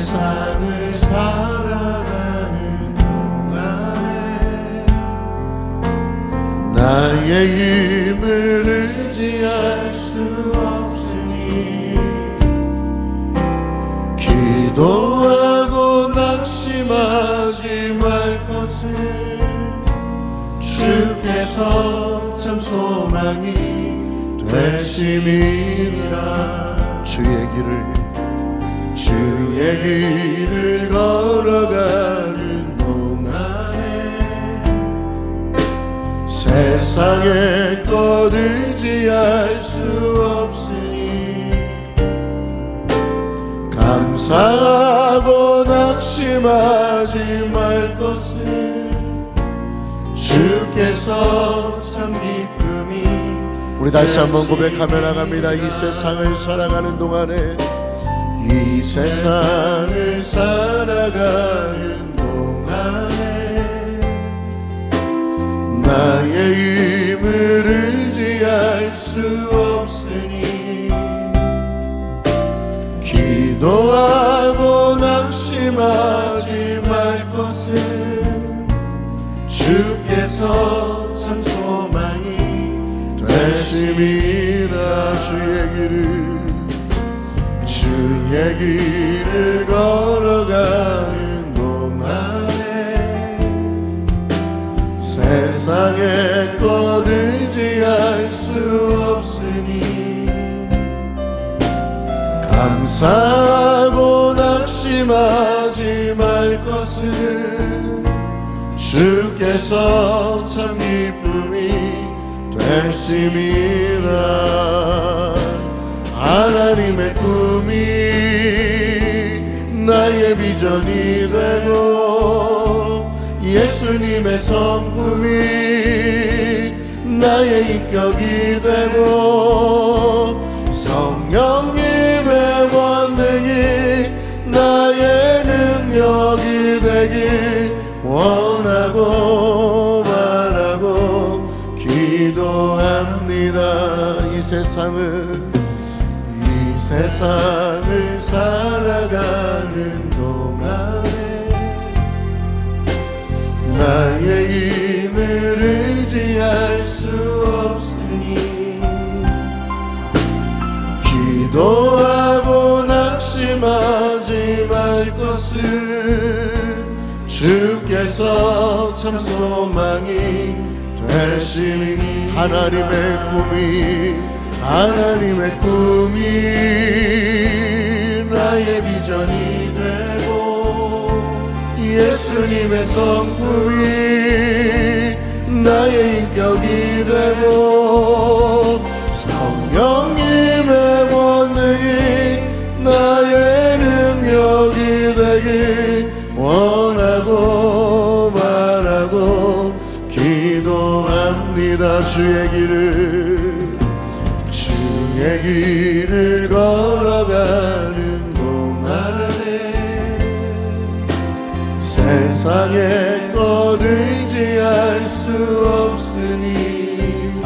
세상을 살아가는 동안에 나의 힘을 의지할 수 없으니 기도하고 낙심하지 말 것은 주께서 참 소망이 되심이니라. 주의 길을 걸어가는 동안에 세상의 것 의지할 수 없으니 감사하고 낙심하지 말 것은 주께서 참 기쁨이. 우리 다시 한번 고백하며 나갑니다. 이 세상을 살아가는 동안에 이 세상을 살아가는 동안에 나의 힘을 의지할 수 없으니 기도하고 낙심하지 말 것은 주께서 참 소망이 되심이라. 주의 길을 걸어가는 동안에 세상의 것 의지할 수 없으니 감사하고 낙심하지 말 것은 주께서 참 기쁨이 되심이라. 하나님의 꿈이 나의 비전이 되고 예수님의 성품이 나의 인격이 되고 성령님의 권능이 나의 능력이 되길 원하고 바라고 기도합니다. 이 세상을 살아가는 동안에 나의 힘을 의지할 수 없으니 기도하고 낙심하지 말 것은 주께서 참 소망이 되시니. 하나님의 꿈이 나의 비전이 되고 예수님의 성품이 나의 인격이 되고 성령님의 권능이 나의 능력이 되길 원하고 바라고 기도합니다. 주의 길을 걸어가는 동안에 세상의 것 의지할 수 없으니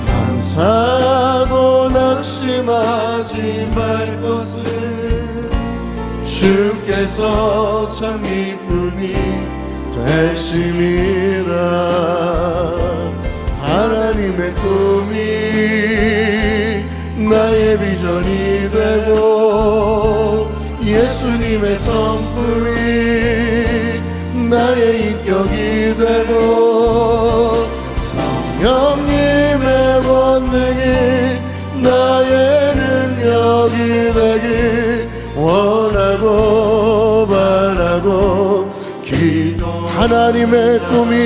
감사하고 낙심하지 말 것은 주께서 참 기쁨이 되심이라. 하나님의 꿈이 나의 비전이 되고 예수님의 성품이 나의 인격이 되고 성령님의 권능이 나의 능력이 되길 원하고 바라고 하나님의 꿈이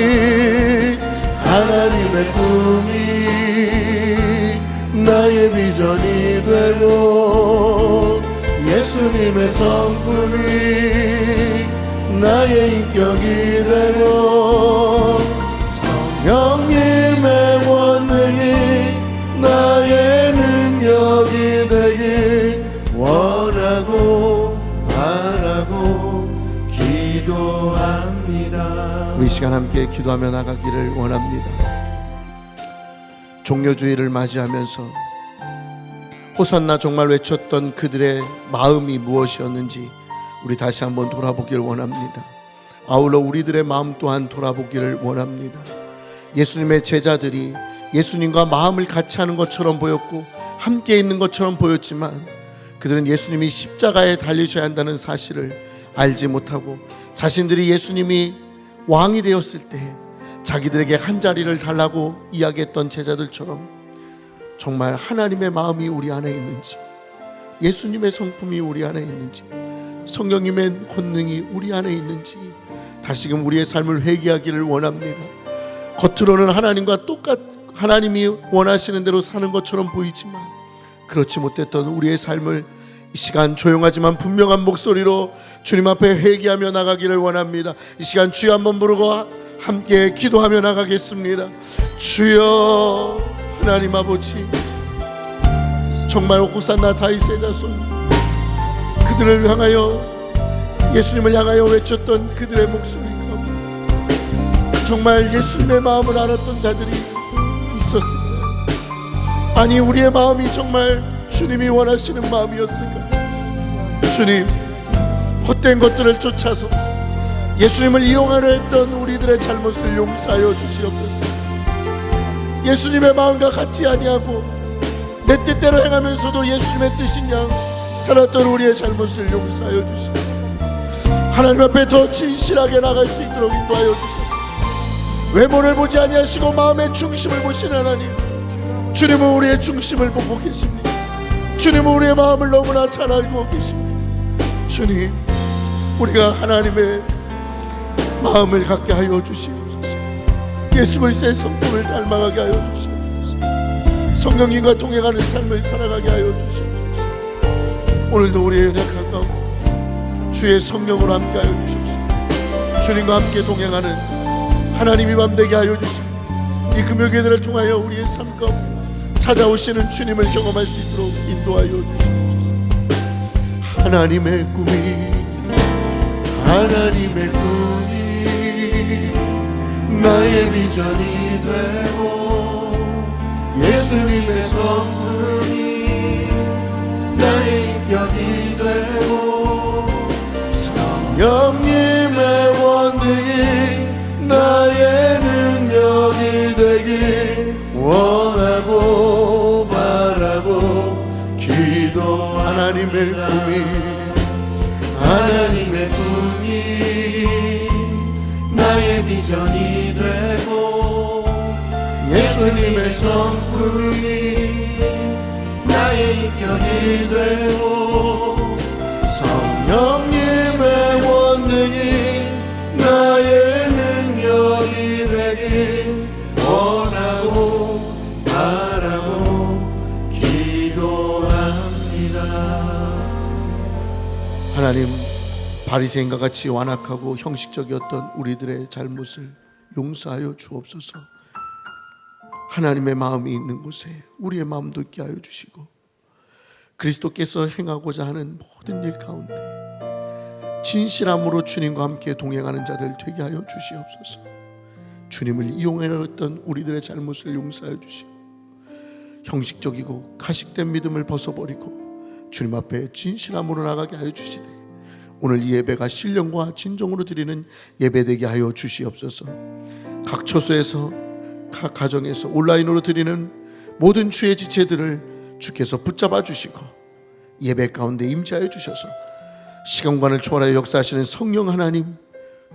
나의 비전이 되고 예수님의 성품이 나의 인격이 되고 성령님의 권능이 나의 능력이 되길 원하고 바라고 기도합니다. 우리 시간 함께 기도하며 나가기를 원합니다. 종료주의를 맞이하면서 호산나 정말 외쳤던 그들의 마음이 무엇이었는지 우리 다시 한번 돌아보길 원합니다. 아울러 우리들의 마음 또한 돌아보기를 원합니다. 예수님의 제자들이 예수님과 마음을 같이 하는 것처럼 보였고 함께 있는 것처럼 보였지만 그들은 예수님이 십자가에 달리셔야 한다는 사실을 알지 못하고 자신들이 예수님이 왕이 되었을 때 자기들에게 한 자리를 달라고 이야기했던 제자들처럼 정말 하나님의 마음이 우리 안에 있는지, 예수님의 성품이 우리 안에 있는지, 성령님의 권능이 우리 안에 있는지 다시금 우리의 삶을 회개하기를 원합니다. 겉으로는 하나님이 원하시는 대로 사는 것처럼 보이지만 그렇지 못했던 우리의 삶을 이 시간 조용하지만 분명한 목소리로 주님 앞에 회개하며 나가기를 원합니다. 이 시간 주여 한번 부르고 함께 기도하며 나가겠습니다. 주여 하나님 아버지, 정말 호산나 다윗의 자손 그들을 향하여, 예수님을 향하여 외쳤던 그들의 목소리가 정말 예수님의 마음을 알았던 자들이 있었습니다. 아니 우리의 마음이 정말 주님이 원하시는 마음이었을까? 주님, 헛된 것들을 쫓아서 예수님을 이용하려 했던 우리들의 잘못을 용서하여 주시옵소서. 예수님의 마음과 같지 아니하고 내 뜻대로 행하면서도 예수님의 뜻인 양 살았던 우리의 잘못을 용서하여 주시옵소서. 하나님 앞에 더 진실하게 나갈 수 있도록 인도하여 주시옵소서. 외모를 보지 아니하시고 마음의 중심을 보시는 하나님, 주님은 우리의 중심을 보고 계십니다. 주님은 우리의 마음을 너무나 잘 알고 계십니다. 주님, 우리가 하나님의 마음을 갖게 하여 주시옵소서. 예수 그리스도의 성품을 닮아가게 하여 주시옵소서. 성령님과 동행하는 삶을 살아가게 하여 주시옵소서. 오늘도 우리의 연약한 가운데 주의 성령으로 함께 하여 주시옵소서. 주님과 함께 동행하는 하나님이 맘되게 하여 주시옵소서. 이 금요일을 통하여 우리의 삶 가운데 찾아오시는 주님을 경험할 수 있도록 인도하여 주시옵소서. 하나님의 꿈이 나의 비전이 되고 예수님의 성품이 나의 인격이 되고 성령님의 원능이 나의 능력이 되길 원하고 바라고 기도. 하나님의 꿈이 나의 비전이 되고 예수님의 성품이 나의 인격이 되고 성령님의 원능이 나의 능력이 되길 원하고 바라고 기도합니다. 하나님, 바리새인과 같이 완악하고 형식적이었던 우리들의 잘못을 용서하여 주옵소서. 하나님의 마음이 있는 곳에 우리의 마음도 있게 하여 주시고 그리스도께서 행하고자 하는 모든 일 가운데 진실함으로 주님과 함께 동행하는 자들 되게 하여 주시옵소서. 주님을 이용하려 했던 우리들의 잘못을 용서하여 주시고 형식적이고 가식된 믿음을 벗어버리고 주님 앞에 진실함으로 나가게 하여 주시되 오늘 이 예배가 신령과 진정으로 드리는 예배되게 하여 주시옵소서. 각 처소에서 각 가정에서 온라인으로 드리는 모든 주의 지체들을 주께서 붙잡아 주시고 예배 가운데 임재하여 주셔서 시간관을 초월하여 역사하시는 성령 하나님,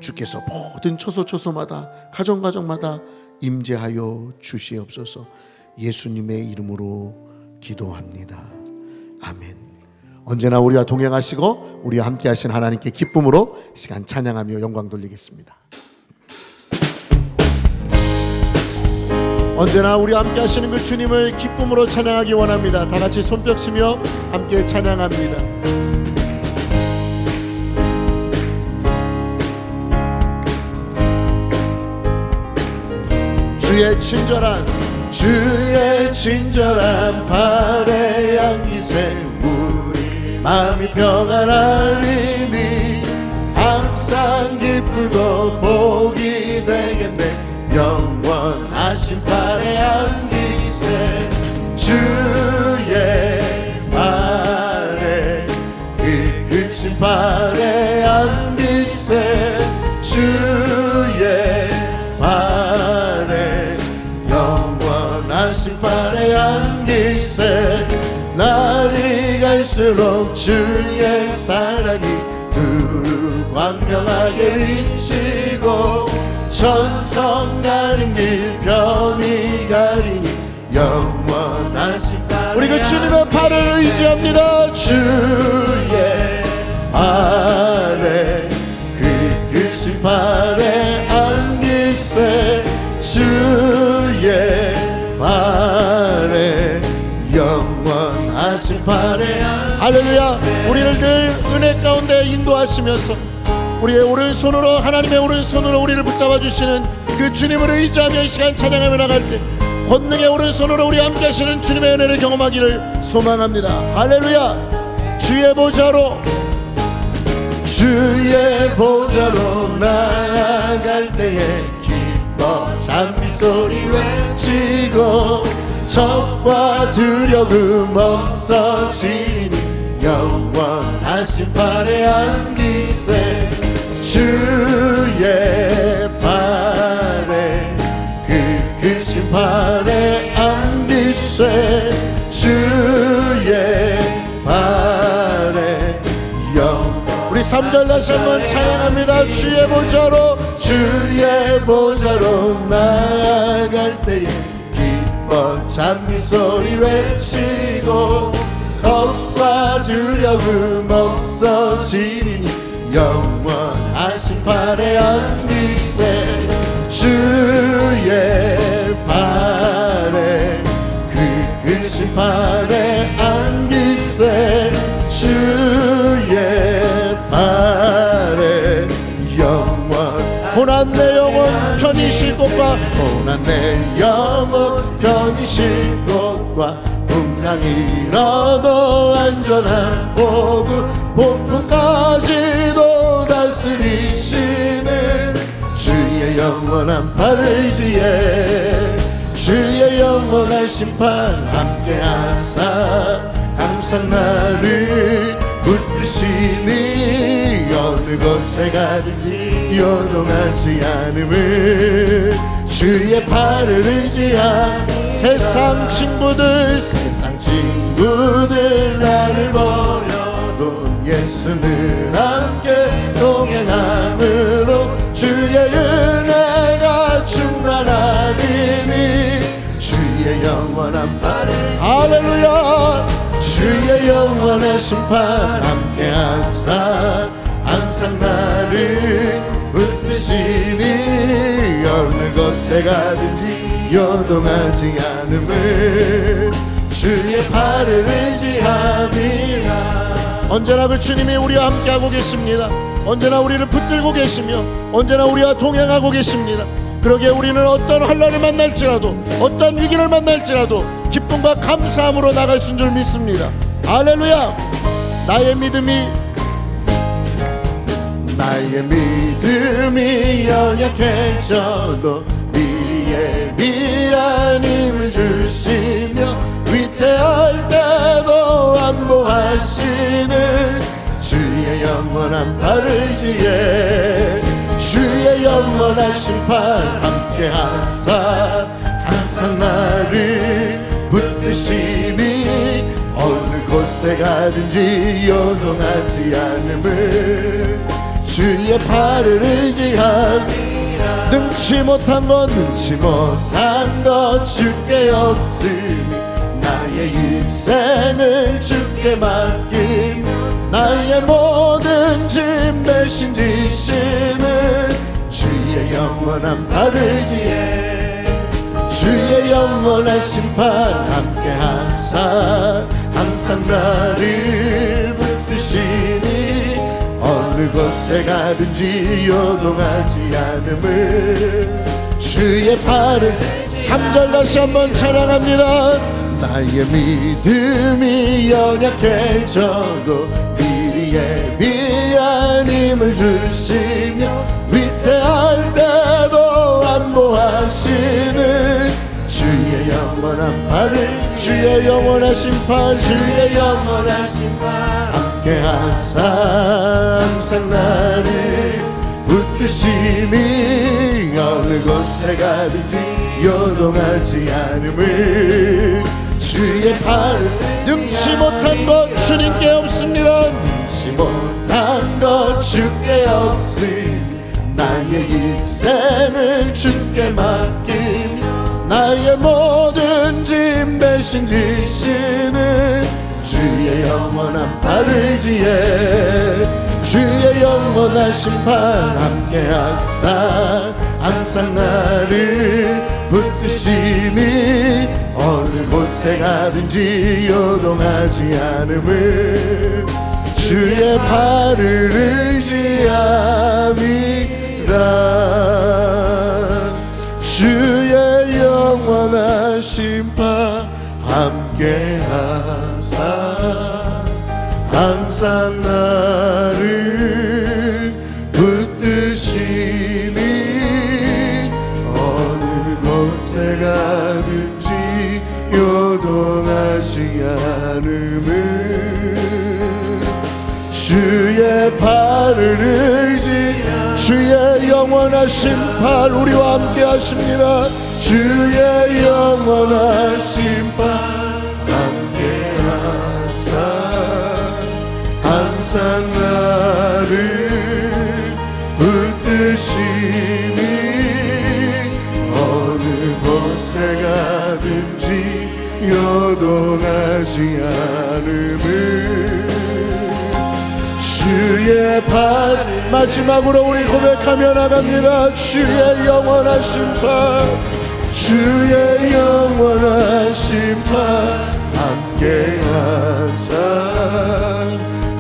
주께서 모든 처소처소마다 가정가정마다 임재하여 주시옵소서. 예수님의 이름으로 기도합니다. 아멘. 언제나 우리와 동행하시고 우리와 함께 하신 하나님께 기쁨으로 시간 찬양하며 영광 돌리겠습니다. 언제나 우리와 함께 하시는 그 주님을 기쁨으로 찬양하기 원합니다. 다 같이 손뼉 치며 함께 찬양합니다. 주의 친절한 발의 향기세 우리 마음이 평안하리니 항상 기쁘고 복이 되겠네. 영원하신 발의 향기세 주의 영원하신 발에 안기세 날이 갈수록 주의 사랑이 두루 광명하게 비치고 천성 가는 길 변이 가리니 영원하신 발에 우리 그 주님의 발을 의지합니다. 주의 발에 그 크신 발에 안기세 주의 발에 영원하신 발에 할렐루야. 우리를 늘 은혜 가운데 인도하시면서 우리의 오른손으로 하나님의 오른손으로 우리를 붙잡아 주시는 그 주님을 의지하며 이 시간 찬양하며 나갈 때 권능의 오른손으로 우리 함께 하시는 주님의 은혜를 경험하기를 소망합니다. 할렐루야. 주의 보좌로 주의 보좌로 나아갈 때에 기뻐 찬미소리 외치고 적과 두려움 없어지니 영원하신 발에 안기세 주의 발에 그 크신 발에 안기세 주의 발에 우리 3절 다시 한번 찬양합니다. 주의 보좌로 주의 보좌로 나아갈 때에 기뻐 찬미소리 외치고 겁과 두려움 없어지니 영원하신 발에 안기세 주의 발에 그 크신 발에 안기세 주의 발에 영원 고난 내 영혼 편히 쉴 곳과 고난 내 영혼 편히 쉴 곳과 풍랑이 일어도 안전한 보고 폭풍까지도 다스리시는 주의 영원한 발을 의지해 주의 영원한 심판 함께하사 항상 나를 붙드시니 어느 곳에 가든지 요동하지 않음을 주의 팔을 의지한 세상 친구들 나를 버려도 예수는 함께 동행함으로 주의 은혜가 충만하리니 주의 영원한 발을 할렐루야. 주의 영원한 심판 함께하사 항상 나를 붙드시니 어느 곳에 가든지 요동하지 않음을 주의 팔을 의지함이라 언제나 그 주님이 우리와 함께하고 계십니다. 언제나 우리를 붙들고 계시며 언제나 우리와 동행하고 계십니다. 그러기에 우리는 어떤 환난을 만날지라도 어떤 위기를 만날지라도 기쁨과 감사함으로 나갈 수 있는 줄 믿습니다. 할렐루야. 나의 믿음이 연약해져도 미리의 미안 힘을 주시며 위태할 때도 안보하시는 주의 영원한 발을 의지해 주의 영원한 심판 함께하사 항상 나를 붙드시니 어느 곳에 가든지 요동하지 않음을 주의 팔을 의지함이라 능치 못한 것 주께 없으니 나의 일생을 주께 맡기며 나의 모든 짐 대신 지시는 주의 영원한 발을 의지해 주의 영원한 심판 함께하사 항상 나를 붙드시니 어느 곳에 가든지 요동하지 않음을 주의 팔을 3절 다시 한번 찬양합니다. 나의 믿음이 연약해져도 미리 예비한 힘을 주시며 위태할 때도 안보하시는 주의 영원한 발을 주의 영원한 심판 주의 영원한 심판 함께하사 항상 나를 붙드시니 어느 곳에 가든지 요동하지 않음을 주의 발 능치 못한 것 주님께 없습니다. 능치 못한 것 주께 없으니 나의 인생을 주께 맡기며 나의 모든 짐 대신 지시는 주의 영원한 팔을 지혜 주의 영원한 심판 함께 하사 항상 나를 붙드시니 어느 곳에 가든지 요동하지 않음을 주의 팔을 의지함이라 주의 영원한 심판 함께 하사 항상 나를 붙드시니 어느 곳에 가든지 요동하지 않음을 주의 발을 의지 주의 영원한 심판 우리와 함께 하십니다. 주의 영원한 심판 함께 하사 항상 나를 붙드시니 어느 곳에 가든지 요동하지 않음을 주의 발 마지막으로 우리 고백하며 나갑니다. 주의 영원한 심판 주의 영원한 심판 함께 하사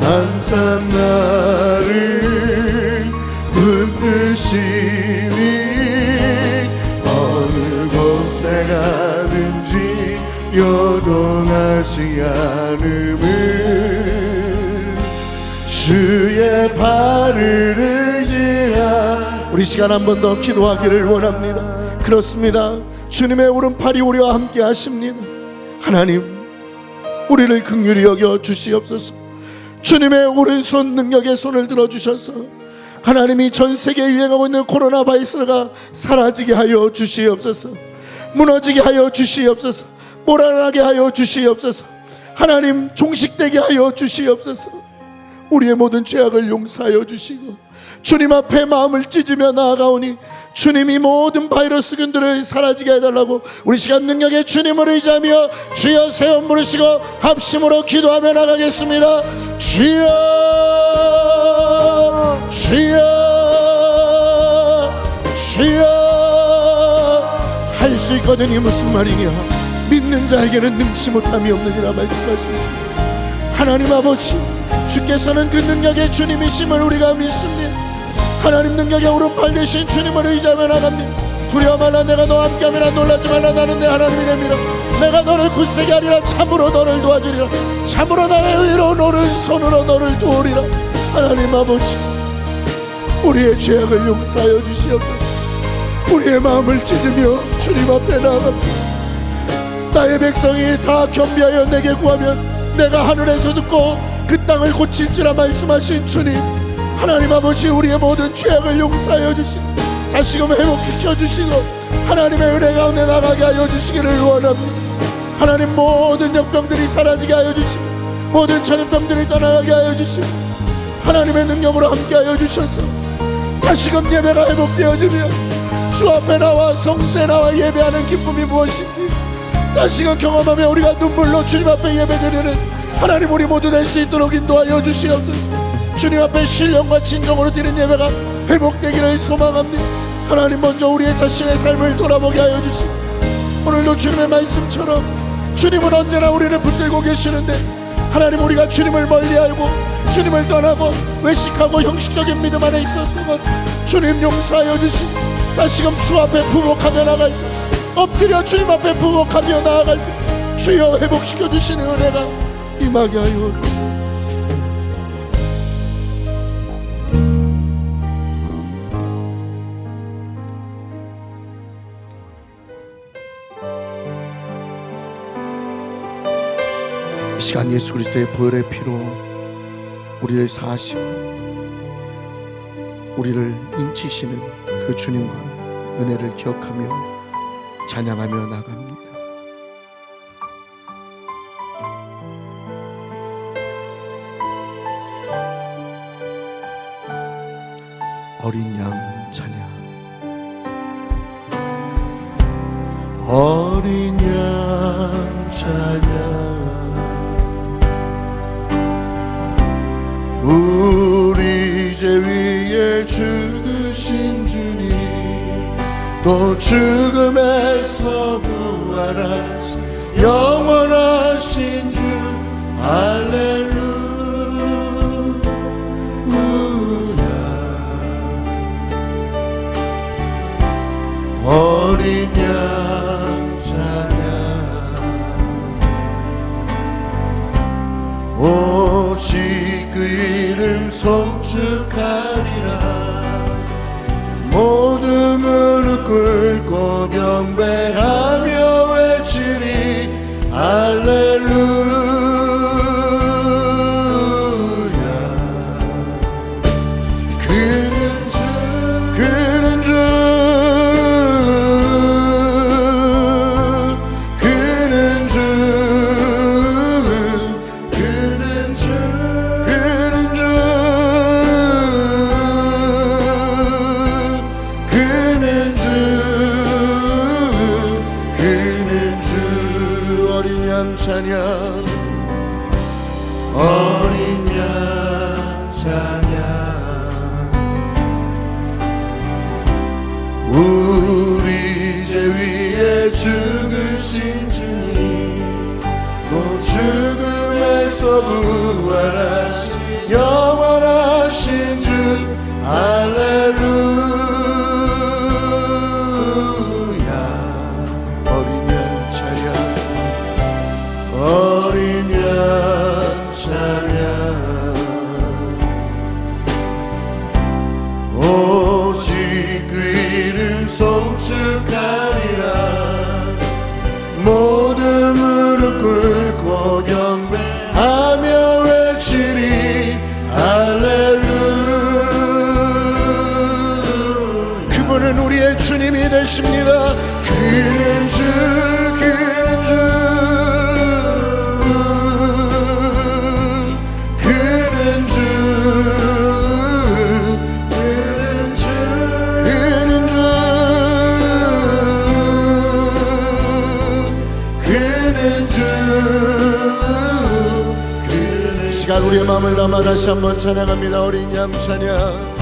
항상 나를 붙드시니 어느 곳에 가든지 요동하지 않음을 주의 발을 의지하 우리 시간 한 번 더 기도하기를 원합니다. 그렇습니다. 주님의 오른팔이 우리와 함께 하십니다. 하나님 우리를 긍휼히 여겨 주시옵소서. 주님의 오른손 능력의 손을 들어주셔서 하나님이 전 세계에 유행하고 있는 코로나 바이러스가 사라지게 하여 주시옵소서. 무너지게 하여 주시옵소서. 몰아나게 하여 주시옵소서. 하나님 종식되게 하여 주시옵소서. 우리의 모든 죄악을 용서하여 주시고 주님 앞에 마음을 찢으며 나아가오니 주님이 모든 바이러스균들을 사라지게 해달라고 우리 시간 능력의 주님을 의지하며 주여 세원 부르시고 합심으로 기도하며 나가겠습니다. 주여 주여 주여 할 수 있거든이 무슨 말이냐 믿는 자에게는 능치 못함이 없느니라 말씀하신 주 하나님 아버지 주께서는 그 능력의 주님이심을 우리가 믿습니다. 하나님 능력의 오른팔 되신 주님을 의지하며 나갑니다. 두려워 말라 내가 너와 함께하면 놀라지 말라 나는 내 하나님이 됩니다. 내가 너를 굳세게 하리라 참으로 너를 도와주리라 참으로 나의 의로운 오른손으로 너를 도우리라. 하나님 아버지 우리의 죄악을 용서하여 주시옵소서. 우리의 마음을 찢으며 주님 앞에 나아갑니다. 나의 백성이 다 겸비하여 내게 구하면 내가 하늘에서 듣고 그 땅을 고칠지라 말씀하신 주님 하나님 아버지 우리의 모든 죄악을 용서하여 주시고 다시금 회복시켜 주시고 하나님의 은혜 가운데 나가게 하여 주시기를 원합니다. 하나님 모든 역병들이 사라지게 하여 주시고 모든 전염병들이 떠나가게 하여 주시고 하나님의 능력으로 함께 하여 주셔서 다시금 예배가 회복되어지며 주 앞에 나와 성수에 나와 예배하는 기쁨이 무엇인지 다시금 경험하며 우리가 눈물로 주님 앞에 예배드리는 하나님 우리 모두 될 수 있도록 인도하여 주시옵소서. 주님 앞에 신령과 진정으로 드리는 예배가 회복되기를 소망합니다. 하나님 먼저 우리의 자신의 삶을 돌아보게 하여 주시고 오늘도 주님의 말씀처럼 주님은 언제나 우리를 붙들고 계시는데 하나님 우리가 주님을 멀리하고 주님을 떠나고 외식하고 형식적인 믿음 안에 있었던 것 주님 용서하여 주시고 다시금 주 앞에 부복하며 나갈 때 엎드려 주님 앞에 부복하며 나아갈 때 주여 회복시켜 주시는 은혜가 임하게 하여 주시옵소서. 이 시간 예수 그리스도의 보혈의 피로 우리를 사하시고 우리를 인치시는 그 주님과 은혜를 기억하며 찬양하며 나갑니다. 어린 양 찬양. 어린 양 찬양. 우리 죄 위에 죽으신 주님, 또 죽음에서 부활하신 영원하신 주, 할렐루야. 어린 양 찬양. 오직 그 이름 송축하리라. 모든 무릎 꿇고 경배하며 외치리 할렐루야. 그는 주, 그는 주, 그는 주, 그는 주, 그는 주, 그는 주, 그는 주. 어린 양 찬양. 어린 양 찬양. 우리 죄 위에 죽으신 주님, 또 죽음에서 부활하신 영원하신 주, 할렐루야. 어린 양 찬양. 어린 양 찬양. 오직 그 이름 송축하리라. 모든 무릎 꿇고 경배하며 외치리 할렐루야. 그분은 우리의 주님이 되십니다. 그는 주, 그는 주, 그는 주, 그는 주, 그는 주, 그는 주, 그는 주. 시간 우리의 마음을 담아 다시 한번 찬양합니다. 어린 양 찬양.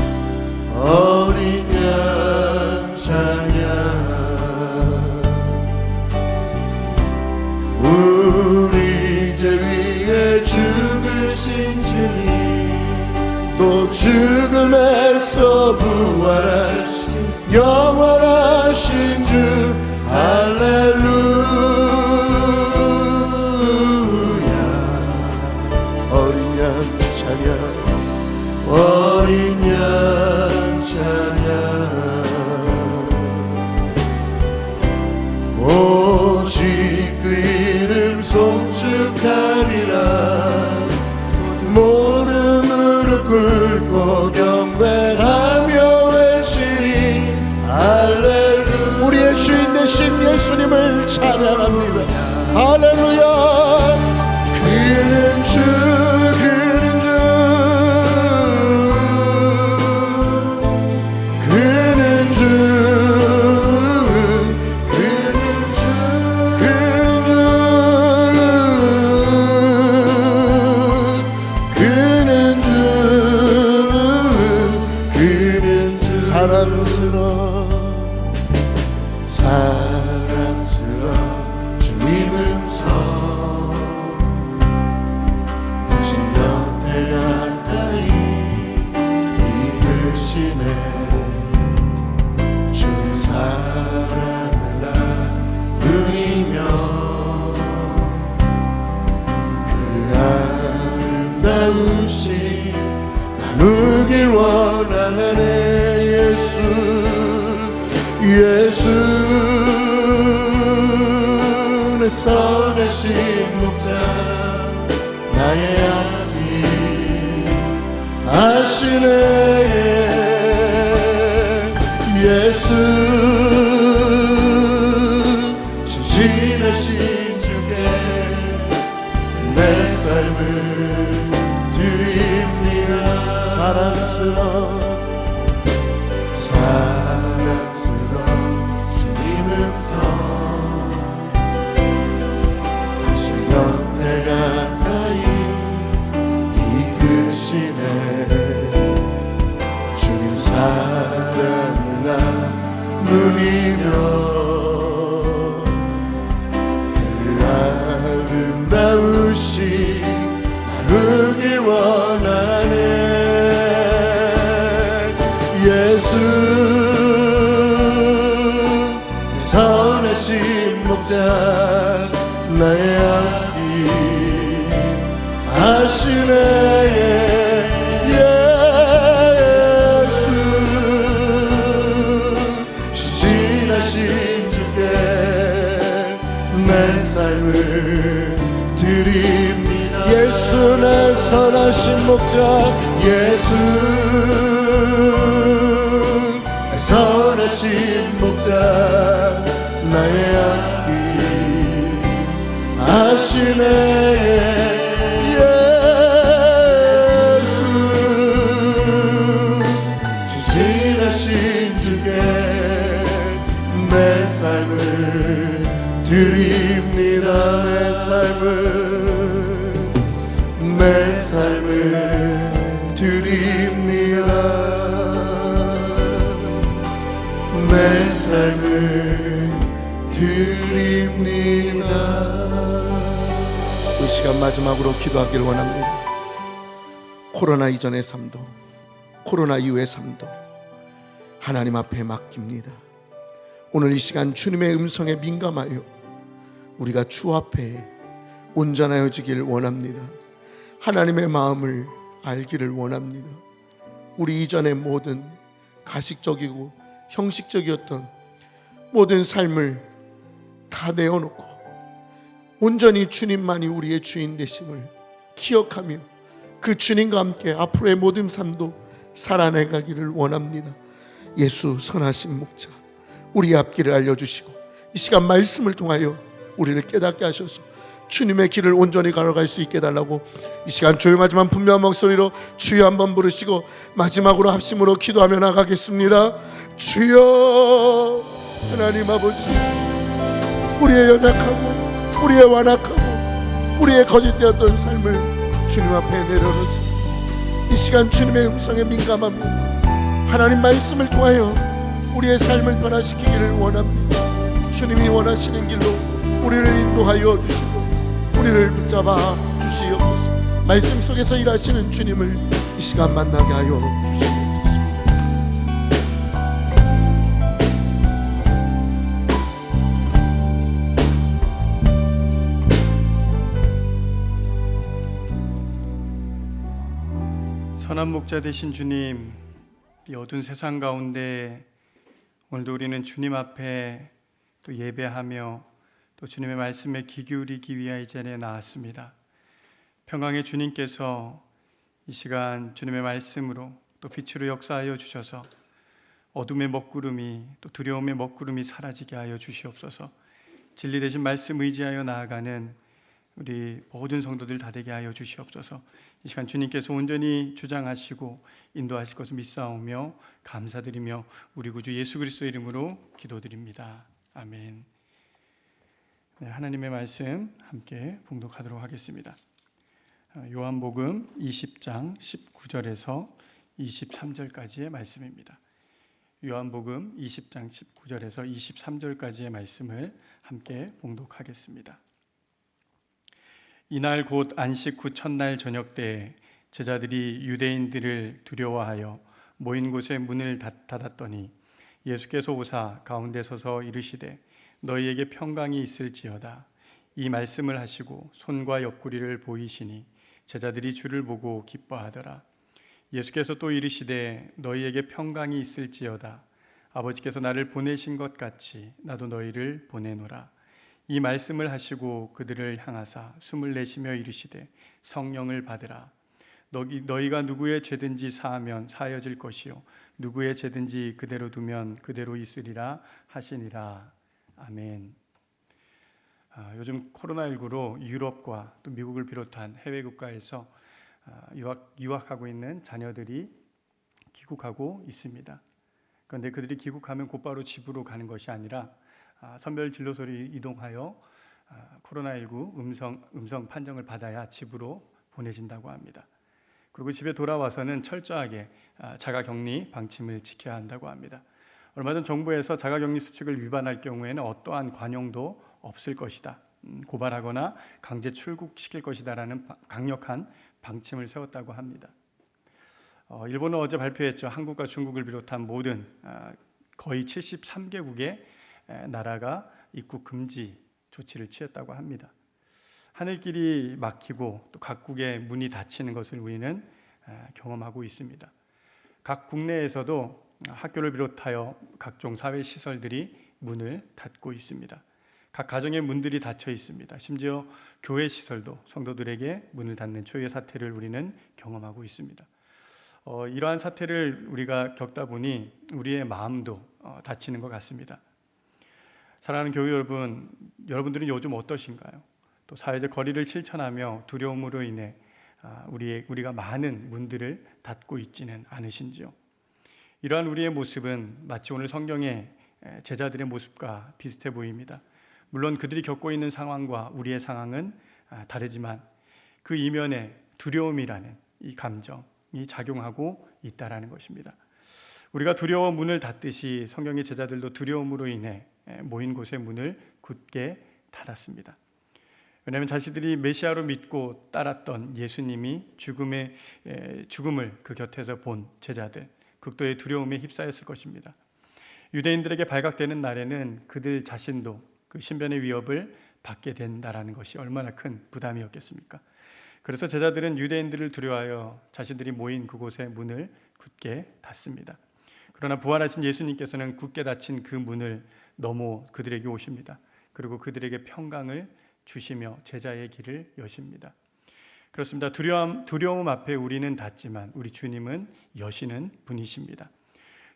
어린 양 찬양. 우리 죄 위에 죽으신 주님, 또 죽음에서 부활하신 영원하신 주, 할렐루야. 어린 양 찬양. 어린 양 찬양. 오직 그 이름 송축하리라. 모든 무릎 꿇고 경배하며 외치리 할렐루야. 우리의 주인 되신 예수님을 찬양합니다. 할렐루야. 그는 주, 그는 주, 그는 주, 그는 주, 그는 주, 그는 주, 그는 주. 사랑스러운 주님 음성, 당신 곁에 가까이 이끄시네. 주 사랑을 나누리며 그 아름다우신 나누길 원하네. 예수, 예수, 내 선하신 목자, 나의 아비 아시네. 예수, 삶을 드립니다. 사랑스러운 주님 음성 당신 곁에 가까이 이끄시네. 주님 사랑을 나누리며 아름다우시 나누기 원하네. 예수 선하신 목자 나의 앞이 하시네. 예수 신실하신 주께 내 삶을 드립니다. 예수 내 선하신 목자 예수 내 선하신 목자 나의 앞이 하시네. 예수 신실하신 주께 내 삶을 드립니다. 내 삶을 드립니다. 내 삶을 드립니다. 이 시간 마지막으로 기도하길 원합니다. 코로나 이전의 삶도 코로나 이후의 삶도 하나님 앞에 맡깁니다. 오늘 이 시간 주님의 음성에 민감하여 우리가 주 앞에 온전하여지길 원합니다. 하나님의 마음을 알기를 원합니다. 우리 이전의 모든 가식적이고 형식적이었던 모든 삶을 다 내어놓고 온전히 주님만이 우리의 주인 되심을 기억하며 그 주님과 함께 앞으로의 모든 삶도 살아내가기를 원합니다. 예수 선하신 목자 우리 앞길을 알려주시고 이 시간 말씀을 통하여 우리를 깨닫게 하셔서 주님의 길을 온전히 걸어갈 수 있게 해달라고 이 시간 조용하지만 분명한 목소리로 주여 한번 부르시고 마지막으로 합심으로 기도하며 나가겠습니다. 주여 하나님 아버지, 우리의 연약하고 우리의 완악하고 우리의 거짓되었던 삶을 주님 앞에 내려놓습니다. 이 시간 주님의 음성에 민감하며 하나님 말씀을 통하여 우리의 삶을 변화시키기를 원합니다. 주님이 원하시는 길로 우리를 인도하여 주시고 우리를 붙잡아 주시옵소서. 말씀 속에서 일하시는 주님을 이 시간 만나게 하여 주시옵소서. 선한 목자 되신 주님, 이 어두운 세상 가운데 오늘도 우리는 주님 앞에 또 예배하며 또 주님의 말씀에 귀 기울이기 위하여 이 자리에 나왔습니다. 평강의 주님께서 이 시간 주님의 말씀으로 또 빛으로 역사하여 주셔서 어둠의 먹구름이 또 두려움의 먹구름이 사라지게 하여 주시옵소서. 진리 되신 말씀 의지하여 나아가는 우리 모든 성도들 다 되게 하여 주시옵소서. 이 시간 주님께서 온전히 주장하시고 인도하실 것을 믿사오며 감사드리며 우리 구주 예수 그리스도의 이름으로 기도드립니다. 아멘. 네, 하나님의 말씀 함께 봉독하도록 하겠습니다. 요한복음 20장 19절에서 23절까지의 말씀입니다. 요한복음 20장 19절에서 23절까지의 말씀을 함께 봉독하겠습니다. 이날 곧 안식 후 첫날 저녁 때에 제자들이 유대인들을 두려워하여 모인 곳에 문을 닫았더니 예수께서 오사 가운데 서서 이르시되 너희에게 평강이 있을지어다. 이 말씀을 하시고 손과 옆구리를 보이시니 제자들이 주를 보고 기뻐하더라. 예수께서 또 이르시되 너희에게 평강이 있을지어다. 아버지께서 나를 보내신 것 같이 나도 너희를 보내노라. 이 말씀을 하시고 그들을 향하사 숨을 내쉬며 이르시되 성령을 받으라. 너희가 누구의 죄든지 사하면 사하여질 것이요 누구의 죄든지 그대로 두면 그대로 있으리라 하시니라. 아멘. 요즘 코로나19로 유럽과 또 미국을 비롯한 해외 국가에서 유학하고 있는 자녀들이 귀국하고 있습니다. 그런데 그들이 귀국하면 곧바로 집으로 가는 것이 아니라 선별 진료소로 이동하여 코로나19 음성 판정을 받아야 집으로 보내진다고 합니다. 그리고 집에 돌아와서는 철저하게 자가격리 방침을 지켜야 한다고 합니다. 얼마 전 정부에서 자가격리 수칙을 위반할 경우에는 어떠한 관용도 없을 것이다, 고발하거나 강제 출국시킬 것이다라는 강력한 방침을 세웠다고 합니다. 일본은 어제 발표했죠. 한국과 중국을 비롯한 모든 거의 73개국의 나라가 입국 금지 조치를 취했다고 합니다. 하늘길이 막히고 또 각국의 문이 닫히는 것을 우리는 경험하고 있습니다. 각 국내에서도 학교를 비롯하여 각종 사회시설들이 문을 닫고 있습니다. 각 가정의 문들이 닫혀 있습니다. 심지어 교회 시설도 성도들에게 문을 닫는 초유의 사태를 우리는 경험하고 있습니다. 이러한 사태를 우리가 겪다 보니 우리의 마음도 닫히는 것 같습니다. 사랑하는 교회 여러분, 여러분들은 요즘 어떠신가요? 또 사회적 거리를 실천하며 두려움으로 인해 우리가 많은 문들을 닫고 있지는 않으신지요? 이러한 우리의 모습은 마치 오늘 성경의 제자들의 모습과 비슷해 보입니다. 물론 그들이 겪고 있는 상황과 우리의 상황은 다르지만 그 이면에 두려움이라는 이 감정이 작용하고 있다라는 것입니다. 우리가 두려워 문을 닫듯이 성경의 제자들도 두려움으로 인해 모인 곳의 문을 굳게 닫았습니다. 왜냐하면 자신들이 메시아로 믿고 따랐던 예수님이 죽음을 그 곁에서 본 제자들, 극도의 두려움에 휩싸였을 것입니다. 유대인들에게 발각되는 날에는 그들 자신도 그 신변의 위협을 받게 된다라는 것이 얼마나 큰 부담이었겠습니까? 그래서 제자들은 유대인들을 두려워하여 자신들이 모인 그곳의 문을 굳게 닫습니다. 그러나 부활하신 예수님께서는 굳게 닫힌 그 문을 넘어 그들에게 오십니다. 그리고 그들에게 평강을 주시며 제자의 길을 여십니다. 그렇습니다. 두려움 앞에 우리는 닫지만 우리 주님은 여시는 분이십니다.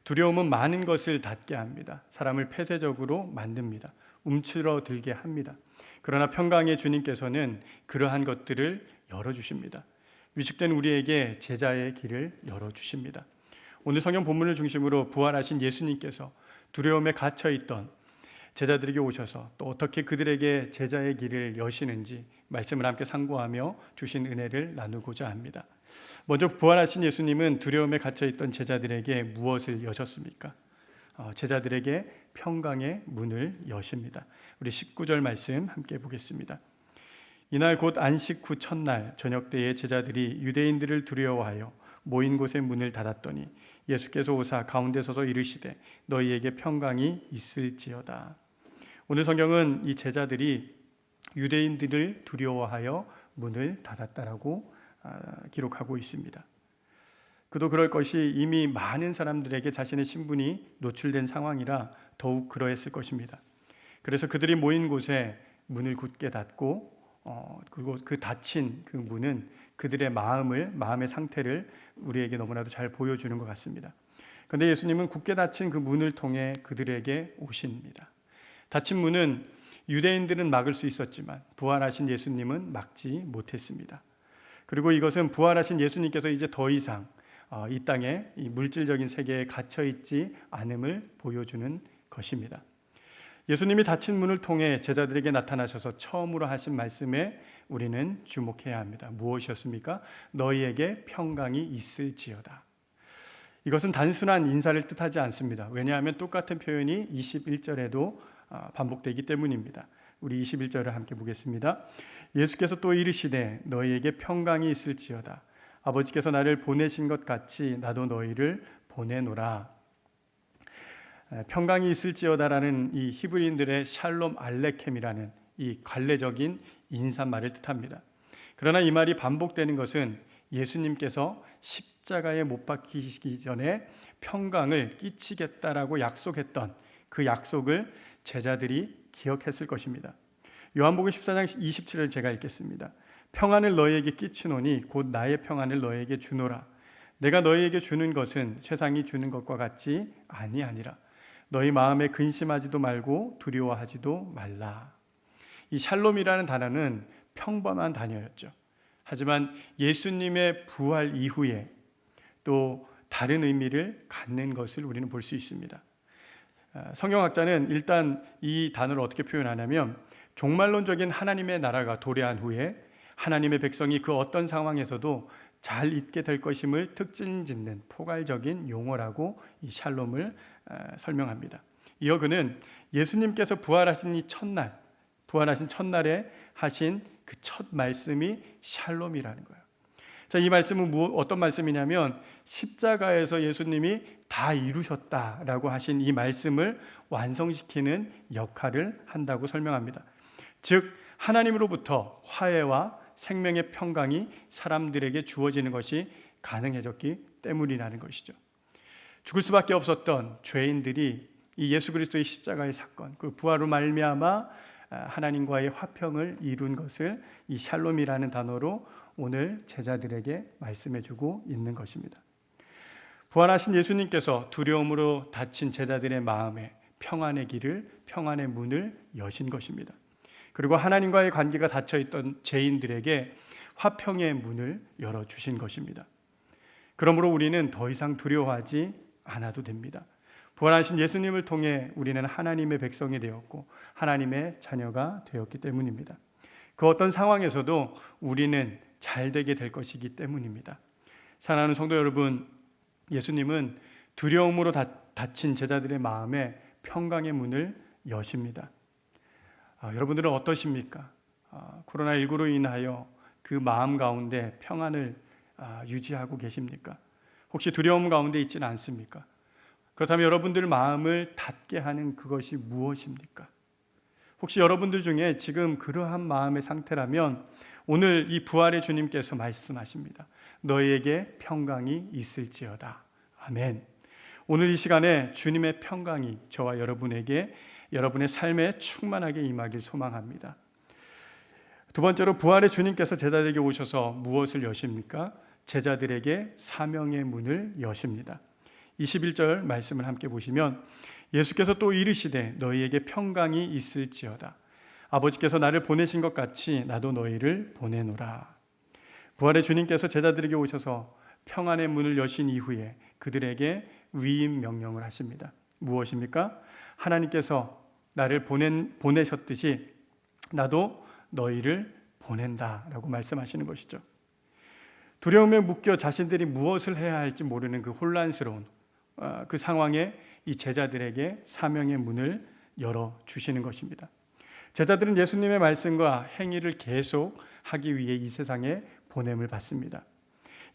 두려움은 많은 것을 닫게 합니다. 사람을 폐쇄적으로 만듭니다. 움츠러들게 합니다. 그러나 평강의 주님께서는 그러한 것들을 열어주십니다. 위축된 우리에게 제자의 길을 열어주십니다. 오늘 성경 본문을 중심으로 부활하신 예수님께서 두려움에 갇혀있던 제자들에게 오셔서 또 어떻게 그들에게 제자의 길을 여시는지 말씀을 함께 상고하며 주신 은혜를 나누고자 합니다. 먼저 부활하신 예수님은 두려움에 갇혀있던 제자들에게 무엇을 여셨습니까? 제자들에게 평강의 문을 여십니다. 우리 19절 말씀 함께 보겠습니다. 이날 곧 안식 후 첫날 저녁 때에 제자들이 유대인들을 두려워하여 모인 곳의 문을 닫았더니 예수께서 오사 가운데 서서 이르시되 너희에게 평강이 있을지어다. 오늘 성경은 이 제자들이 유대인들을 두려워하여 문을 닫았다라고 기록하고 있습니다. 그도 그럴 것이 이미 많은 사람들에게 자신의 신분이 노출된 상황이라 더욱 그러했을 것입니다. 그래서 그들이 모인 곳에 문을 굳게 닫고 그리고 그 닫힌 그 문은 그들의 마음의 상태를 우리에게 너무나도 잘 보여주는 것 같습니다. 그런데 예수님은 굳게 닫힌 그 문을 통해 그들에게 오십니다. 닫힌 문은 유대인들은 막을 수 있었지만 부활하신 예수님은 막지 못했습니다. 그리고 이것은 부활하신 예수님께서 이제 더 이상 이 땅에 이 물질적인 세계에 갇혀있지 않음을 보여주는 것입니다. 예수님이 닫힌 문을 통해 제자들에게 나타나셔서 처음으로 하신 말씀에 우리는 주목해야 합니다. 무엇이었습니까? 너희에게 평강이 있을지어다. 이것은 단순한 인사를 뜻하지 않습니다. 왜냐하면 똑같은 표현이 21절에도 반복되기 때문입니다. 우리 21절을 함께 보겠습니다. 예수께서 또 이르시되 너희에게 평강이 있을지어다. 아버지께서 나를 보내신 것 같이 나도 너희를 보내노라. 평강이 있을지어다라는 이 히브리인들의 샬롬 알레켐이라는 이 관례적인 인사말을 뜻합니다. 그러나 이 말이 반복되는 것은 예수님께서 십자가에 못 박히시기 전에 평강을 끼치겠다라고 약속했던 그 약속을 제자들이 기억했을 것입니다. 요한복음 14장 27절 제가 읽겠습니다. 평안을 너희에게 끼치노니 곧 나의 평안을 너희에게 주노라. 내가 너희에게 주는 것은 세상이 주는 것과 같지 아니하니라. 너희 마음에 근심하지도 말고 두려워하지도 말라. 이 샬롬이라는 단어는 평범한 단어였죠. 하지만 예수님의 부활 이후에 또 다른 의미를 갖는 것을 우리는 볼 수 있습니다. 성경학자는 일단 이 단어를 어떻게 표현하냐면 종말론적인 하나님의 나라가 도래한 후에 하나님의 백성이 그 어떤 상황에서도 잘 있게 될 것임을 특징 짓는 포괄적인 용어라고 이 샬롬을 설명합니다. 이어 그는 예수님께서 부활하신 첫날에 하신 그 첫 말씀이 샬롬이라는 거예요. 자, 이 말씀은 어떤 말씀이냐면 십자가에서 예수님이 다 이루셨다라고 하신 이 말씀을 완성시키는 역할을 한다고 설명합니다. 즉 하나님으로부터 화해와 생명의 평강이 사람들에게 주어지는 것이 가능해졌기 때문이라는 것이죠. 죽을 수밖에 없었던 죄인들이 이 예수 그리스도의 십자가의 사건, 그 부활로 말미암아 하나님과의 화평을 이룬 것을 이 샬롬이라는 단어로 오늘 제자들에게 말씀해주고 있는 것입니다. 부활하신 예수님께서 두려움으로 닫힌 제자들의 마음에 평안의 길을, 평안의 문을 여신 것입니다. 그리고 하나님과의 관계가 닫혀있던 죄인들에게 화평의 문을 열어주신 것입니다. 그러므로 우리는 더 이상 두려워하지 않아도 됩니다. 부활하신 예수님을 통해 우리는 하나님의 백성이 되었고 하나님의 자녀가 되었기 때문입니다. 그 어떤 상황에서도 우리는 잘 되게 될 것이기 때문입니다. 사랑하는 성도 여러분, 예수님은 두려움으로 닫힌 제자들의 마음에 평강의 문을 여십니다. 여러분들은 어떠십니까? 코로나19로 인하여 그 마음 가운데 평안을 유지하고 계십니까? 혹시 두려움 가운데 있지는 않습니까? 그렇다면 여러분들 마음을 닫게 하는 그것이 무엇입니까? 혹시 여러분들 중에 지금 그러한 마음의 상태라면 오늘 이 부활의 주님께서 말씀하십니다. 너희에게 평강이 있을지어다. 아멘. 오늘 이 시간에 주님의 평강이 저와 여러분에게 여러분의 삶에 충만하게 임하길 소망합니다. 두 번째로 부활의 주님께서 제자들에게 오셔서 무엇을 여십니까? 제자들에게 사명의 문을 여십니다. 21절 말씀을 함께 보시면 예수께서 또 이르시되 너희에게 평강이 있을지어다. 아버지께서 나를 보내신 것 같이 나도 너희를 보내노라. 부활의 주님께서 제자들에게 오셔서 평안의 문을 여신 이후에 그들에게 위임 명령을 하십니다. 무엇입니까? 하나님께서 나를 보내셨듯이 나도 너희를 보낸다라고 말씀하시는 것이죠. 두려움에 묶여 자신들이 무엇을 해야 할지 모르는 그 혼란스러운 그 상황에 이 제자들에게 사명의 문을 열어주시는 것입니다. 제자들은 예수님의 말씀과 행위를 계속하기 위해 이 세상에 보냄을 받습니다.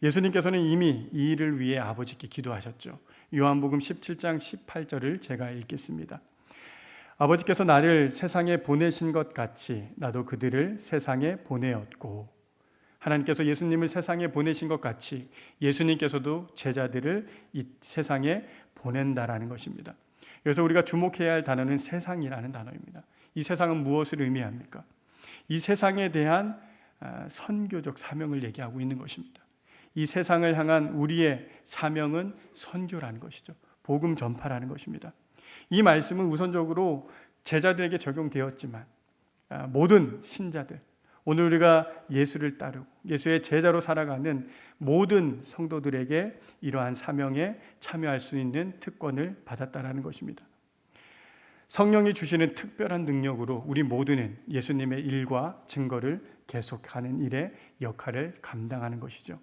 예수님께서는 이미 이 일을 위해 아버지께 기도하셨죠. 요한복음 17장 18절을 제가 읽겠습니다. 아버지께서 나를 세상에 보내신 것 같이 나도 그들을 세상에 보내었고, 하나님께서 예수님을 세상에 보내신 것 같이 예수님께서도 제자들을 이 세상에 보낸다라는 것입니다. 그래서 우리가 주목해야 할 단어는 세상이라는 단어입니다. 이 세상은 무엇을 의미합니까? 이 세상에 대한 선교적 사명을 얘기하고 있는 것입니다. 이 세상을 향한 우리의 사명은 선교라는 것이죠. 복음 전파라는 것입니다. 이 말씀은 우선적으로 제자들에게 적용되었지만 모든 신자들, 오늘 우리가 예수를 따르고 예수의 제자로 살아가는 모든 성도들에게 이러한 사명에 참여할 수 있는 특권을 받았다라는 것입니다. 성령이 주시는 특별한 능력으로 우리 모두는 예수님의 일과 증거를 계속하는 일의 역할을 감당하는 것이죠.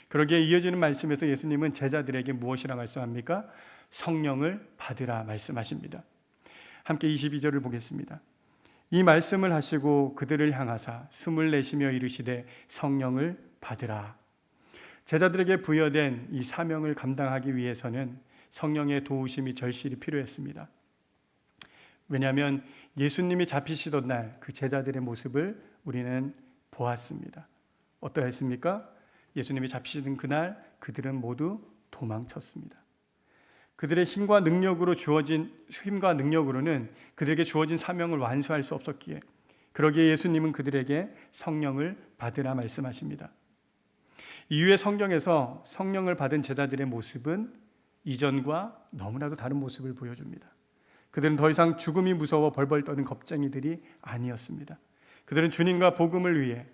그러기에 이어지는 말씀에서 예수님은 제자들에게 무엇이라 말씀합니까? 성령을 받으라 말씀하십니다. 함께 22절을 보겠습니다. 이 말씀을 하시고 그들을 향하사 숨을 내쉬며 이르시되 성령을 받으라. 제자들에게 부여된 이 사명을 감당하기 위해서는 성령의 도우심이 절실히 필요했습니다. 왜냐하면 예수님이 잡히시던 날 그 제자들의 모습을 우리는 보았습니다. 어떠했습니까? 예수님이 잡히시던 그날 그들은 모두 도망쳤습니다. 그들의 힘과 능력으로는 그들에게 주어진 사명을 완수할 수 없었기에, 그러기에 예수님은 그들에게 성령을 받으라 말씀하십니다. 이후에 성경에서 성령을 받은 제자들의 모습은 이전과 너무나도 다른 모습을 보여줍니다. 그들은 더 이상 죽음이 무서워 벌벌 떠는 겁쟁이들이 아니었습니다. 그들은 주님과 복음을 위해,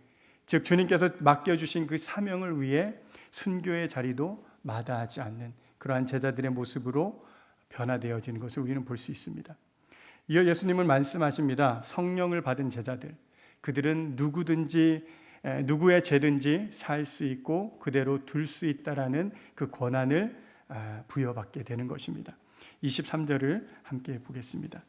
즉 주님께서 맡겨주신 그 사명을 위해 순교의 자리도 마다하지 않는 그러한 제자들의 모습으로 변화되어지는 것을 우리는 볼 수 있습니다. 이어 예수님은 말씀하십니다. 성령을 받은 제자들, 그들은 누구의 죄든지 살 수 있고 그대로 둘 수 있다라는 그 권한을 부여받게 되는 것입니다. 23절을 함께 보겠습니다.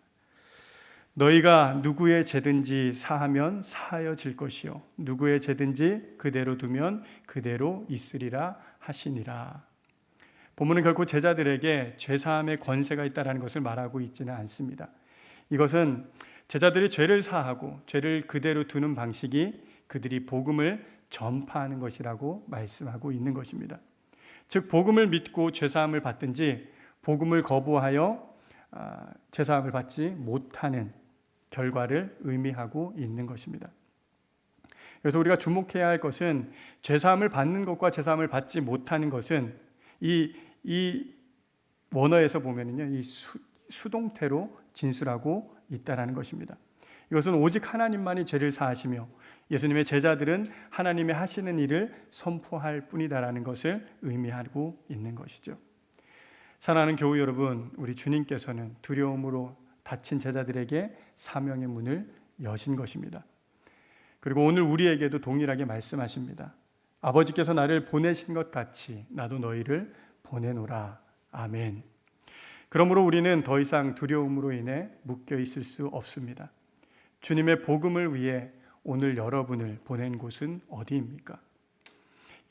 너희가 누구의 죄든지 사하면 사하여질 것이요 누구의 죄든지 그대로 두면 그대로 있으리라 하시니라. 본문은 결코 제자들에게 죄사함의 권세가 있다는 것을 말하고 있지는 않습니다. 이것은 제자들이 죄를 사하고 죄를 그대로 두는 방식이 그들이 복음을 전파하는 것이라고 말씀하고 있는 것입니다. 즉 복음을 믿고 죄사함을 받든지 복음을 거부하여 죄사함을 받지 못하는 결과를 의미하고 있는 것입니다. 그래서 우리가 주목해야 할 것은 죄사함을 받는 것과 죄사함을 받지 못하는 것은 이 원어에서 보면은요, 이 수동태로 진술하고 있다라는 것입니다. 이것은 오직 하나님만이 죄를 사하시며 예수님의 제자들은 하나님의 하시는 일을 선포할 뿐이다라는 것을 의미하고 있는 것이죠. 사랑하는 교우 여러분, 우리 주님께서는 두려움으로 닫힌 제자들에게 사명의 문을 여신 것입니다. 그리고 오늘 우리에게도 동일하게 말씀하십니다. 아버지께서 나를 보내신 것 같이 나도 너희를 보내노라. 아멘. 그러므로 우리는 더 이상 두려움으로 인해 묶여 있을 수 없습니다. 주님의 복음을 위해 오늘 여러분을 보낸 곳은 어디입니까?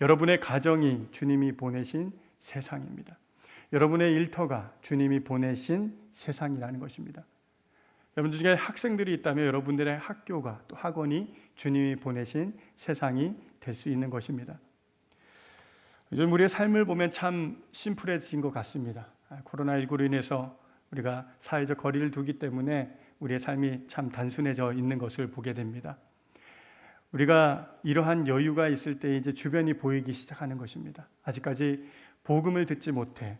여러분의 가정이 주님이 보내신 세상입니다. 여러분의 일터가 주님이 보내신 세상이라는 것입니다. 여러분들 중에 학생들이 있다면 여러분들의 학교가 또 학원이 주님이 보내신 세상이 될 수 있는 것입니다. 요즘 우리의 삶을 보면 참 심플해진 것 같습니다. 코로나19로 인해서 우리가 사회적 거리를 두기 때문에 우리의 삶이 참 단순해져 있는 것을 보게 됩니다. 우리가 이러한 여유가 있을 때 이제 주변이 보이기 시작하는 것입니다. 아직까지 복음을 듣지 못해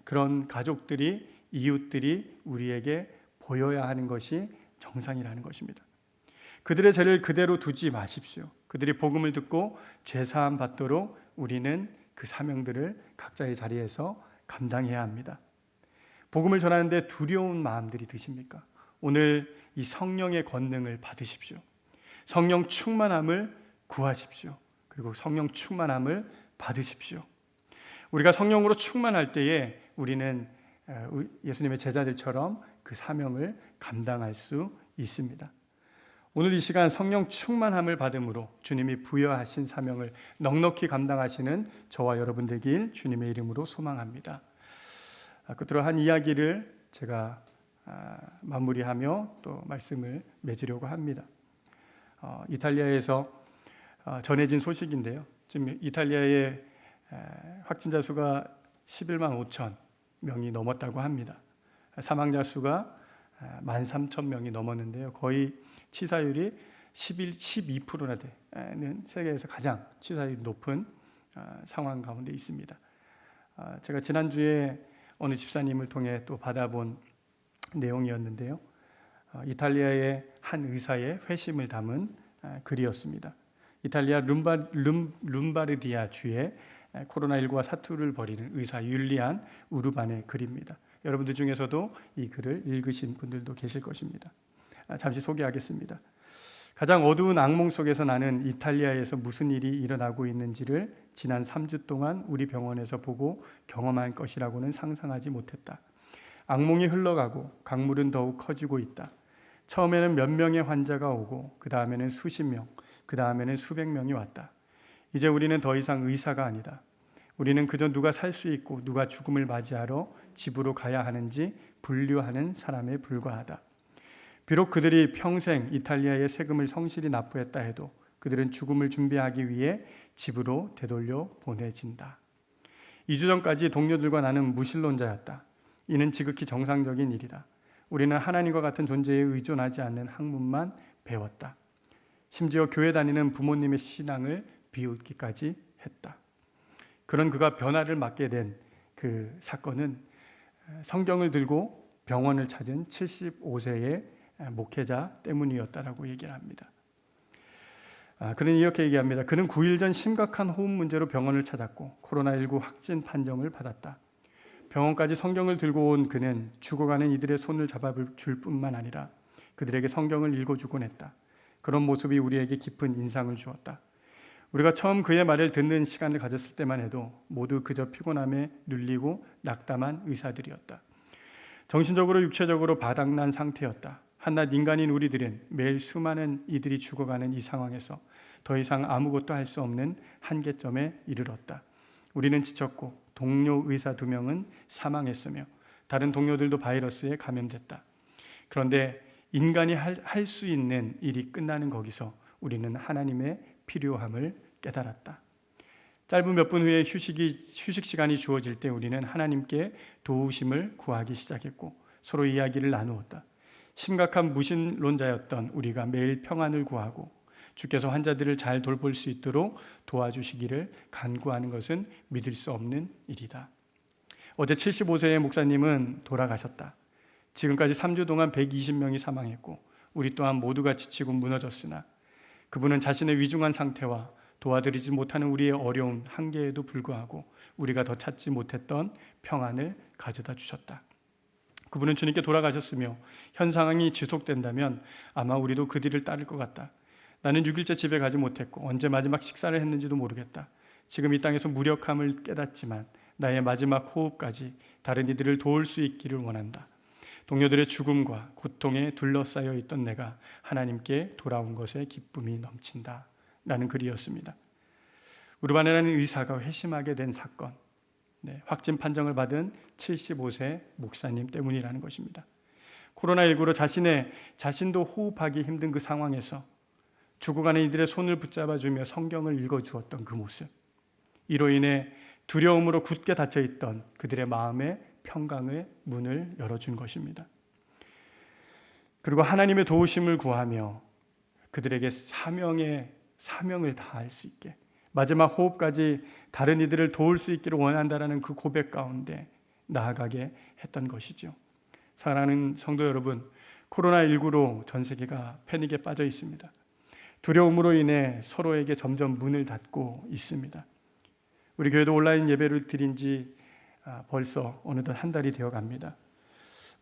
그런 가족들이, 이웃들이 우리에게 보여야 하는 것이 정상이라는 것입니다. 그들의 죄를 그대로 두지 마십시오. 그들이 복음을 듣고 죄사함 받도록 우리는 그 사명들을 각자의 자리에서 감당해야 합니다. 복음을 전하는데 두려운 마음들이 드십니까? 오늘 이 성령의 권능을 받으십시오. 성령 충만함을 구하십시오. 그리고 성령 충만함을 받으십시오. 우리가 성령으로 충만할 때에 우리는 예수님의 제자들처럼 그 사명을 감당할 수 있습니다. 오늘 이 시간 성령 충만함을 받음으로 주님이 부여하신 사명을 넉넉히 감당하시는 저와 여러분 되길 주님의 이름으로 소망합니다. 끝으로 한 이야기를 제가 마무리하며 또 말씀을 맺으려고 합니다. 이탈리아에서 전해진 소식인데요. 지금 이탈리아의 확진자 수가 11만 5천 명이 넘었다고 합니다. 사망자 수가 13,000명이 넘었는데요. 거의 치사율이 12%나 되는 세계에서 가장 치사율이 높은 상황 가운데 있습니다. 제가 지난주에 어느 집사님을 통해 또 받아본 내용이었는데요. 이탈리아의 한 의사의 회심을 담은 글이었습니다. 이탈리아 룸바르디아 주에 코로나19와 사투를 벌이는 의사 율리안 우르반의 글입니다. 여러분들 중에서도 이 글을 읽으신 분들도 계실 것입니다. 잠시 소개하겠습니다. 가장 어두운 악몽 속에서 나는 이탈리아에서 무슨 일이 일어나고 있는지를 지난 3주 동안 우리 병원에서 보고 경험할 것이라고는 상상하지 못했다. 악몽이 흘러가고 강물은 더욱 커지고 있다. 처음에는 몇 명의 환자가 오고 그 다음에는 수십 명, 그 다음에는 수백 명이 왔다. 이제 우리는 더 이상 의사가 아니다. 우리는 그저 누가 살 수 있고 누가 죽음을 맞이하러 집으로 가야 하는지 분류하는 사람에 불과하다. 비록 그들이 평생 이탈리아의 세금을 성실히 납부했다 해도 그들은 죽음을 준비하기 위해 집으로 되돌려 보내진다. 2주 전까지 동료들과 나는 무신론자였다. 이는 지극히 정상적인 일이다. 우리는 하나님과 같은 존재에 의존하지 않는 학문만 배웠다. 심지어 교회 다니는 부모님의 신앙을 비웃기까지 했다. 그런 그가 변화를 맞게 된 그 사건은 성경을 들고 병원을 찾은 75세의 목회자 때문이었다라고 얘기를 합니다. 그는 이렇게 얘기합니다. 그는 9일 전 심각한 호흡 문제로 병원을 찾았고 코로나19 확진 판정을 받았다. 병원까지 성경을 들고 온 그는 죽어가는 이들의 손을 잡아줄 뿐만 아니라 그들에게 성경을 읽어주곤 했다. 그런 모습이 우리에게 깊은 인상을 주었다. 우리가 처음 그의 말을 듣는 시간을 가졌을 때만 해도 모두 그저 피곤함에 눌리고 낙담한 의사들이었다. 정신적으로 육체적으로 바닥난 상태였다. 한낱 인간인 우리들은 매일 수많은 이들이 죽어가는 이 상황에서 더 이상 아무것도 할 수 없는 한계점에 이르렀다. 우리는 지쳤고 동료 의사 2명은 사망했으며 다른 동료들도 바이러스에 감염됐다. 그런데 인간이 할 수 있는 일이 끝나는 거기서 우리는 하나님의 필요함을 깨달았다. 짧은 몇 분 후에 휴식 시간이 주어질 때 우리는 하나님께 도우심을 구하기 시작했고 서로 이야기를 나누었다. 심각한 무신론자였던 우리가 매일 평안을 구하고 주께서 환자들을 잘 돌볼 수 있도록 도와주시기를 간구하는 것은 믿을 수 없는 일이다. 어제 75세의 목사님은 돌아가셨다. 지금까지 3주 동안 120명이 사망했고 우리 또한 모두가 지치고 무너졌으나 그분은 자신의 위중한 상태와 도와드리지 못하는 우리의 어려운 한계에도 불구하고 우리가 더 찾지 못했던 평안을 가져다 주셨다. 그분은 주님께 돌아가셨으며 현 상황이 지속된다면 아마 우리도 그 뒤를 따를 것 같다. 나는 6일째 집에 가지 못했고 언제 마지막 식사를 했는지도 모르겠다. 지금 이 땅에서 무력함을 깨닫지만 나의 마지막 호흡까지 다른 이들을 도울 수 있기를 원한다. 동료들의 죽음과 고통에 둘러싸여 있던 내가 하나님께 돌아온 것에 기쁨이 넘친다. 라는 글이었습니다. 우르바네라는 의사가 회심하게 된 사건, 확진 판정을 받은 75세 목사님 때문이라는 것입니다. 코로나19로 자신도 호흡하기 힘든 그 상황에서 죽어가는 이들의 손을 붙잡아주며 성경을 읽어주었던 그 모습, 이로 인해 두려움으로 굳게 닫혀있던 그들의 마음의 평강의 문을 열어준 것입니다. 그리고 하나님의 도우심을 구하며 그들에게 사명을 다할 수 있게 마지막 호흡까지 다른 이들을 도울 수 있기를 원한다라는 그 고백 가운데 나아가게 했던 것이죠. 사랑하는 성도 여러분, 코로나19로 전 세계가 패닉에 빠져 있습니다. 두려움으로 인해 서로에게 점점 문을 닫고 있습니다. 우리 교회도 온라인 예배를 드린 지 벌써 어느덧 한 달이 되어 갑니다.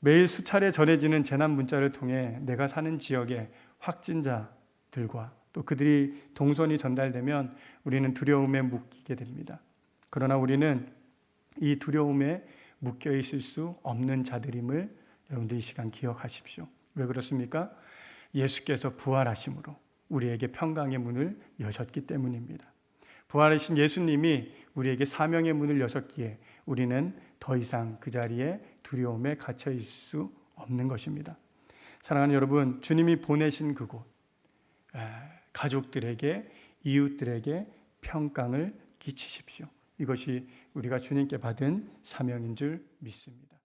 매일 수차례 전해지는 재난 문자를 통해 내가 사는 지역의 확진자들과 또 그들이 동선이 전달되면 우리는 두려움에 묶이게 됩니다. 그러나 우리는 이 두려움에 묶여 있을 수 없는 자들임을 여러분들 이 시간 기억하십시오. 왜 그렇습니까? 예수께서 부활하심으로 우리에게 평강의 문을 여셨기 때문입니다. 부활하신 예수님이 우리에게 사명의 문을 여셨기에 우리는 더 이상 그 자리에 두려움에 갇혀 있을 수 없는 것입니다. 사랑하는 여러분, 주님이 보내신 그곳, 가족들에게, 이웃들에게 평강을 끼치십시오. 이것이 우리가 주님께 받은 사명인 줄 믿습니다.